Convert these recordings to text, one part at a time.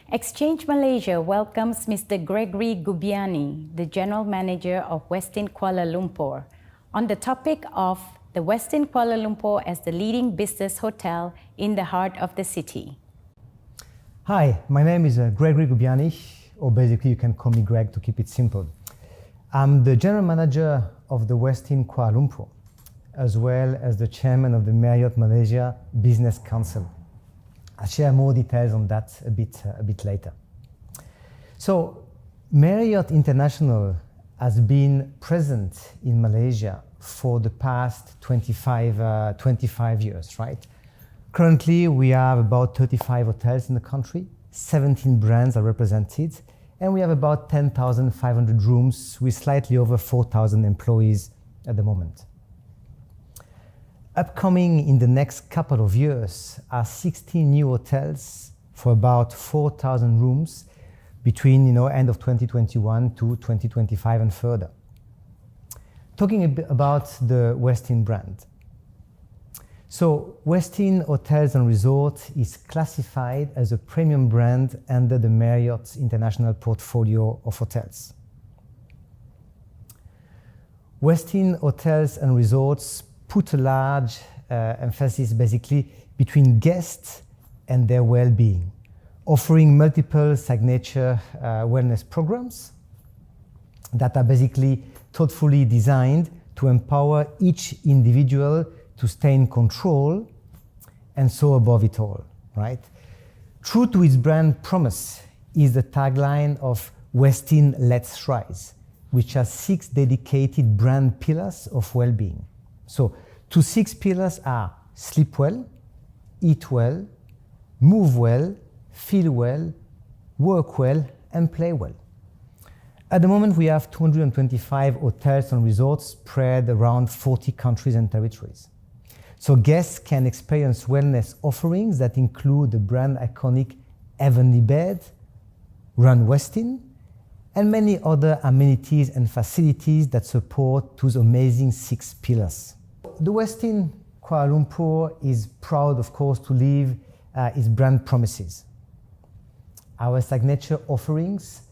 Exchange Malaysia welcomes Mr. Gregory Gubiani, the General Manager of Westin Kuala Lumpur, on the topic of the Westin Kuala Lumpur as the leading business hotel in the heart of the city. Hi, my name is Gregory Gubiani, or basically you can call me Greg to keep it simple. I'm the General Manager of the Westin Kuala Lumpur, as well as the Chairman of the Marriott Malaysia Business Council. I'll share more details on that a bit later. So, Marriott International has been present in Malaysia for the past 25 years, right? Currently, we have about 35 hotels in the country, 17 brands are represented, and we have about 10,500 rooms with slightly over 4,000 employees at the moment. Upcoming in the next couple of years are 16 new hotels for about 4,000 rooms between end of 2021 to 2025 and further. Talking a bit about the Westin brand. So Westin Hotels and Resorts is classified as a premium brand under the Marriott International portfolio of hotels. Westin Hotels and Resorts put a large emphasis basically between guests and their well-being, offering multiple signature wellness programs that are basically thoughtfully designed to empower each individual to stay in control and so above it all, right? True to its brand promise is the tagline of Westin Let's Rise, which has 6 dedicated brand pillars of well-being. So, 6 pillars are sleep well, eat well, move well, feel well, work well, and play well. At the moment, we have 225 hotels and resorts spread around 40 countries and territories. So guests can experience wellness offerings that include the brand iconic Heavenly Bed, Run Westin, and many other amenities and facilities that support those amazing 6 pillars. The Westin Kuala Lumpur is proud, of course, to live its brand promises. Our signature offerings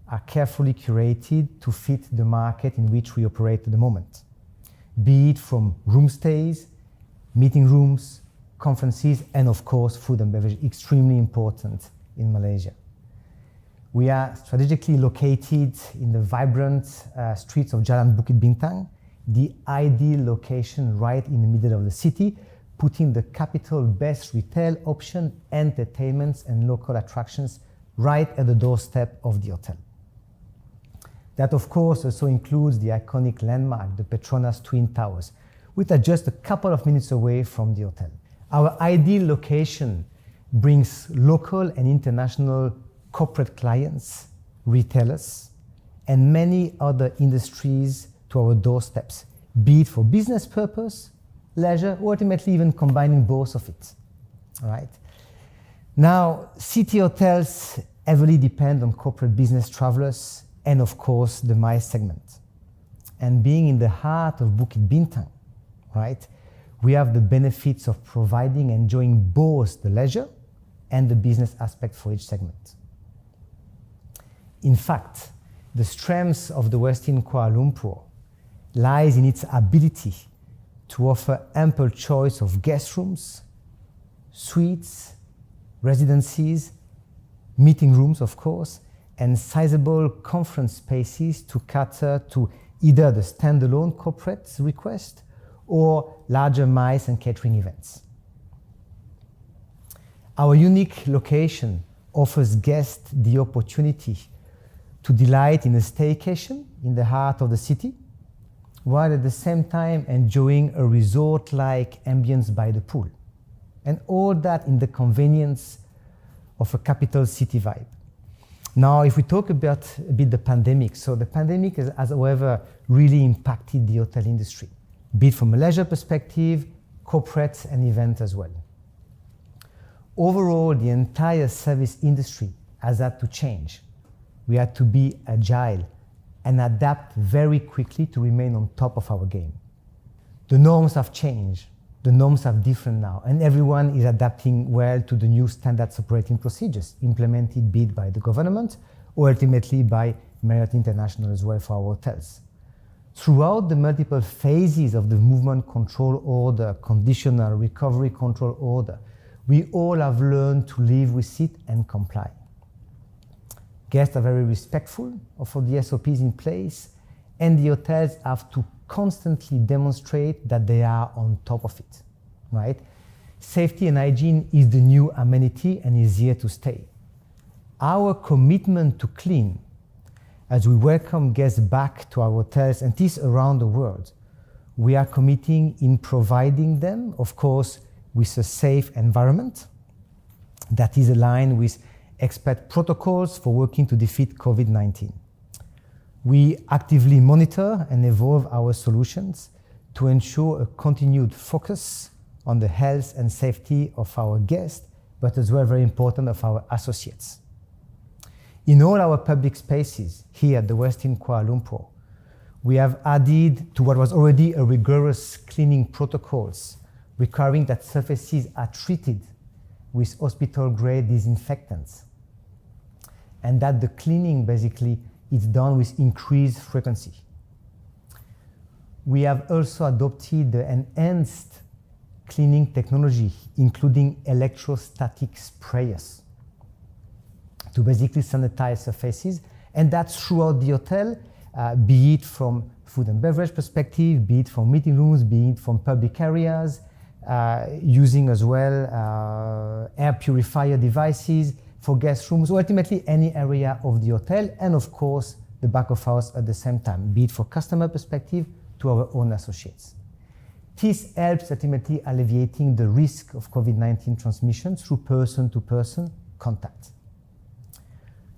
are carefully curated to fit the market in which we operate at the moment, be it from room stays, meeting rooms, conferences, and of course, food and beverage, extremely important in Malaysia. We are strategically located in the vibrant streets of Jalan Bukit Bintang, the ideal location right in the middle of the city, putting the capital's best retail option, entertainments, and local attractions right at the doorstep of the hotel. That, of course, also includes the iconic landmark, the Petronas Twin Towers, which are just a couple of minutes away from the hotel. Our ideal location brings local and international corporate clients, retailers, and many other industries to our doorsteps, be it for business purpose, leisure, or ultimately even combining both of it. All right? Now, city hotels heavily depend on corporate business travelers and, of course, the MICE segment. And being in the heart of Bukit Bintang, right, we have the benefits of providing and enjoying both the leisure and the business aspect for each segment. In fact, the strengths of the Westin Kuala Lumpur lies in its ability to offer ample choice of guest rooms, suites, residencies, meeting rooms, of course, and sizable conference spaces to cater to either the standalone corporate request or larger MICE and catering events. Our unique location offers guests the opportunity to delight in a staycation in the heart of the city, while at the same time enjoying a resort-like ambience by the pool. And all that in the convenience of a capital city vibe. Now, if we talk about a bit the pandemic, so the pandemic has, however, really impacted the hotel industry, be it from a leisure perspective, corporate, and event as well. Overall, the entire service industry has had to change. We had to be agile and adapt very quickly to remain on top of our game. The norms have changed, The norms are different now, and everyone is adapting well to the new standards operating procedures implemented be it by the government or ultimately by Marriott International as well for our hotels. Throughout the multiple phases of the movement control order, conditional recovery control order, we all have learned to live with it and comply. Guests are very respectful of all the SOPs in place, and the hotels have to constantly demonstrate that they are on top of it, right? Safety and hygiene is the new amenity and is here to stay. Our commitment to clean, as we welcome guests back to our hotels and this around the world, we are committing in providing them, of course, with a safe environment that is aligned with expert protocols for working to defeat COVID-19. We actively monitor and evolve our solutions to ensure a continued focus on the health and safety of our guests, but as well, very important, of our associates. In all our public spaces here at the Westin Kuala Lumpur, we have added to what was already a rigorous cleaning protocols, requiring that surfaces are treated with hospital-grade disinfectants, and that the cleaning basically is done with increased frequency. We have also adopted the enhanced cleaning technology, including electrostatic sprayers, to basically sanitize surfaces, and that's throughout the hotel, be it from food and beverage perspective, be it from meeting rooms, be it from public areas, using as well air purifier devices for guest rooms, or ultimately any area of the hotel, and of course the back of house at the same time, be it for customer perspective to our own associates. This helps ultimately alleviating the risk of COVID-19 transmission through person-to-person contact.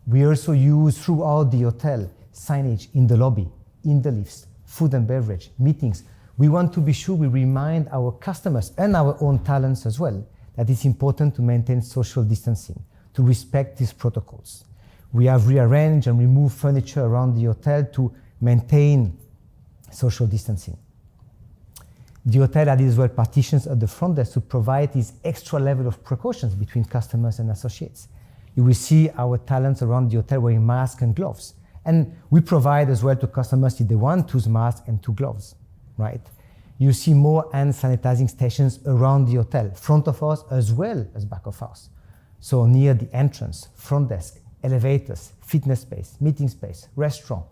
We also use throughout the hotel signage in the lobby, in the lifts, food and beverage, meetings. We want to be sure we remind our customers and our own talents as well that it's important to maintain social distancing, to respect these protocols. We have rearranged and removed furniture around the hotel to maintain social distancing. The hotel added as well partitions at the front desk to provide this extra level of precautions between customers and associates. You will see our talents around the hotel wearing masks and gloves. And we provide as well to customers if they want 2 masks and 2 gloves, right? You see more hand sanitizing stations around the hotel, front of house as well as back of house. So near the entrance, front desk, elevators, fitness space, meeting space, restaurant,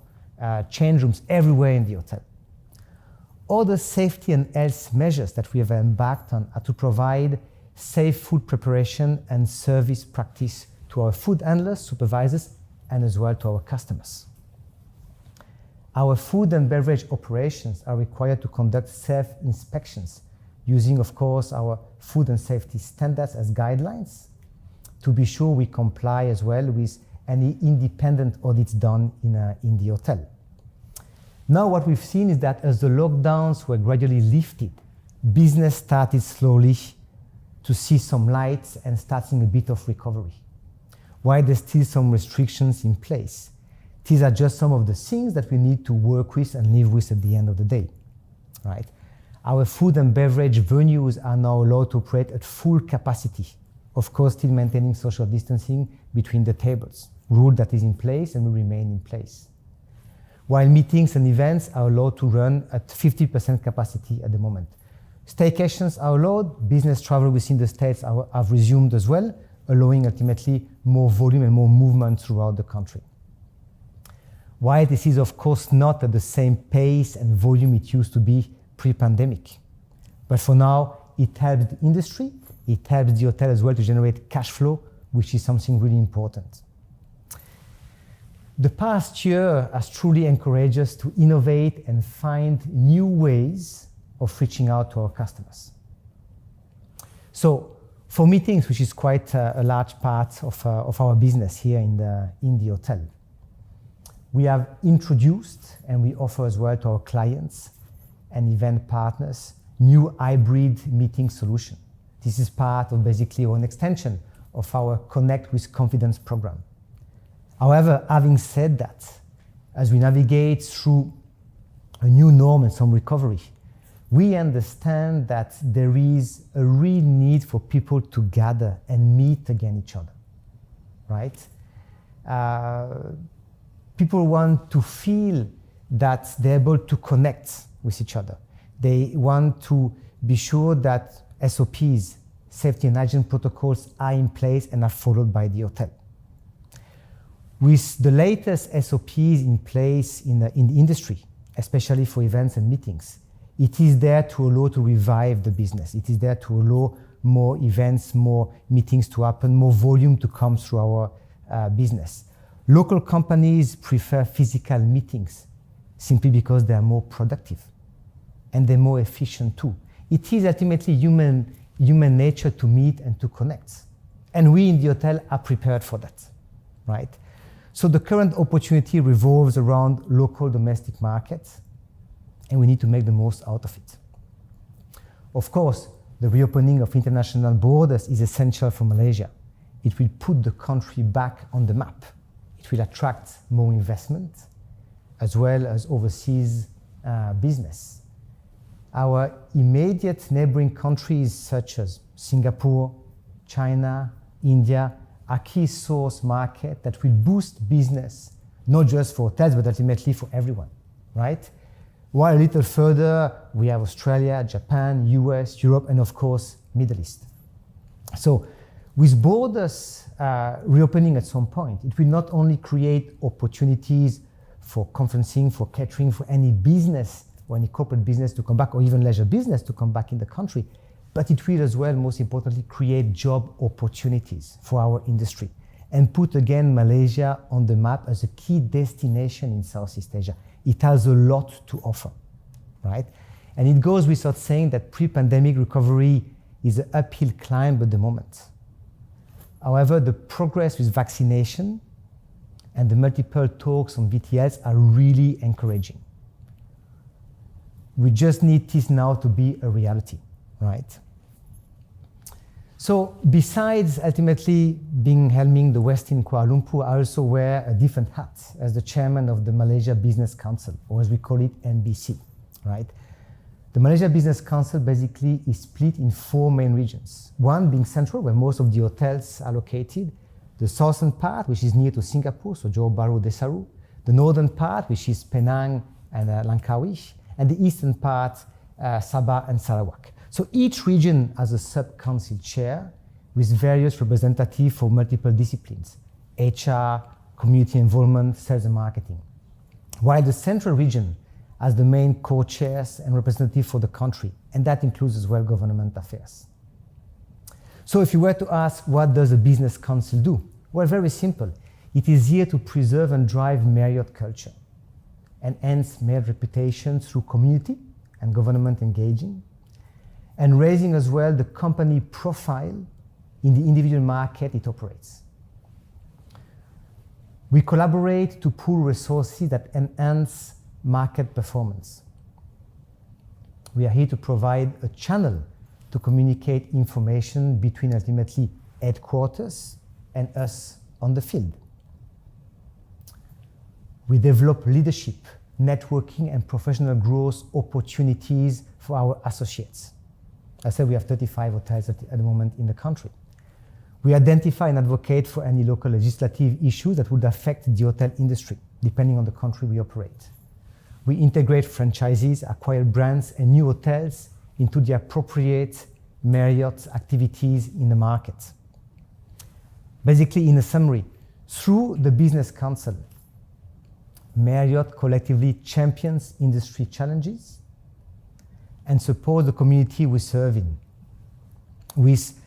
change rooms, everywhere in the hotel. Other safety and health measures that we have embarked on are to provide safe food preparation and service practice to our food handlers, supervisors, and as well to our customers. Our food and beverage operations are required to conduct self-inspections using, of course, our food and safety standards as guidelines to be sure we comply as well with any independent audits done in the hotel. Now what we've seen is that as the lockdowns were gradually lifted, business started slowly to see some lights and starting a bit of recovery. While there's still some restrictions in place, these are just some of the things that we need to work with and live with at the end of the day, right? Our food and beverage venues are now allowed to operate at full capacity, of course still maintaining social distancing between the tables, rule that is in place and will remain in place. While meetings and events are allowed to run at 50% capacity at the moment. Staycations are allowed, business travel within the States have resumed as well, allowing ultimately more volume and more movement throughout the country. While this is of course not at the same pace and volume it used to be pre-pandemic, but for now it helps the industry, it helps the hotel as well to generate cash flow, which is something really important. The past year has truly encouraged us to innovate and find new ways of reaching out to our customers. So for meetings, which is quite a large part of our business here in the hotel, we have introduced and we offer as well to our clients and event partners new hybrid meeting solution. This is part of basically an extension of our Connect with Confidence program. However, having said that, as we navigate through a new norm and some recovery, we understand that there is a real need for people to gather and meet again each other, right? People want to feel that they're able to connect with each other. They want to be sure that SOPs, safety and hygiene protocols, are in place and are followed by the hotel. With the latest SOPs in place in the industry, especially for events and meetings, it is there to allow to revive the business. It is there to allow more events, more meetings to happen, more volume to come through our business. Local companies prefer physical meetings simply because they are more productive and they're more efficient too. It is ultimately human nature to meet and to connect. And we in the hotel are prepared for that, right? So the current opportunity revolves around local domestic markets, and we need to make the most out of it. Of course, the reopening of international borders is essential for Malaysia. It will put the country back on the map. It will attract more investment as well as overseas business. Our immediate neighboring countries such as Singapore, China, India are key source markets that will boost business, not just for hotels, but ultimately for everyone, right? While a little further, we have Australia, Japan, US, Europe, and of course, Middle East. So with borders reopening at some point, it will not only create opportunities for conferencing, for catering, for any business or any corporate business to come back, or even leisure business to come back in the country, but it will as well, most importantly, create job opportunities for our industry and put again Malaysia on the map as a key destination in Southeast Asia. It has a lot to offer, right? And it goes without saying that pre-pandemic recovery is an uphill climb at the moment. However, the progress with vaccination and the multiple talks on VTLs are really encouraging. We just need this now to be a reality, right? So besides ultimately helming the Westin Kuala Lumpur, I also wear a different hat as the chairman of the Malaysia Business Council, or as we call it, MBC, right? The Malaysia Business Council basically is split in 4 main regions. One being central, where most of the hotels are located. The southern part, which is near to Singapore, so Johor Bahru, Desaru. The northern part, which is Penang and Langkawi. And the eastern part, Sabah and Sarawak. So each region has a sub-council chair with various representatives for multiple disciplines: HR, community involvement, sales and marketing. While the central region has the main co-chairs and representatives for the country, and that includes as well government affairs. So if you were to ask, what does a business council do? Well, very simple. It is here to preserve and drive Marriott culture, and hence Marriott reputation through community and government engaging, and raising as well the company profile in the individual market it operates. We collaborate to pool resources that enhance market performance. We are here to provide a channel to communicate information between ultimately headquarters and us on the field. We develop leadership, networking, and professional growth opportunities for our associates. I said we have 35 hotels at the moment in the country. We identify and advocate for any local legislative issues that would affect the hotel industry, depending on the country we operate. We integrate franchises, acquired brands, and new hotels into the appropriate Marriott activities in the market. Basically, in a summary, through the Business Council, Marriott collectively champions industry challenges and supports the community we serve in, with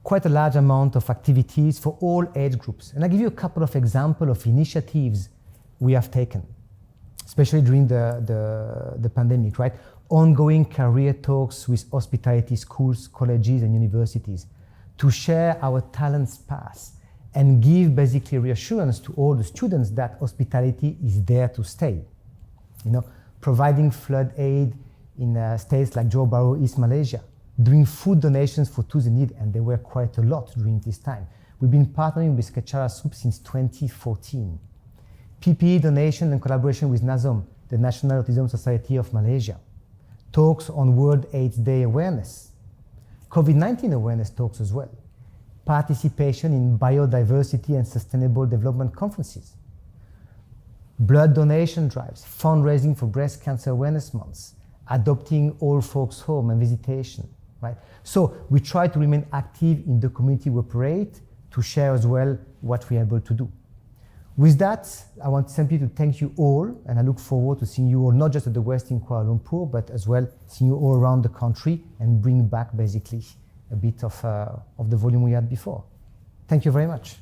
quite a large amount of activities for all age groups. And I'll give you a couple of examples of initiatives we have taken, especially during the pandemic, right? Ongoing career talks with hospitality schools, colleges, and universities to share our talents path and give basically reassurance to all the students that hospitality is there to stay. You know, providing flood aid in states like Johor Bahru, East Malaysia, doing food donations for those in need, and there were quite a lot during this time. We've been partnering with Kechara Soup since 2014. PPE donation and collaboration with NASOM, the National Autism Society of Malaysia, talks on World AIDS Day awareness, COVID-19 awareness talks as well, participation in biodiversity and sustainable development conferences, blood donation drives, fundraising for breast cancer awareness months, adopting old folks home and visitation, right? So we try to remain active in the community we operate to share as well what we're able to do. With that, I want simply to thank you all, and I look forward to seeing you all, not just at the Westin Kuala Lumpur, but as well seeing you all around the country and bring back basically a bit of the volume we had before. Thank you very much.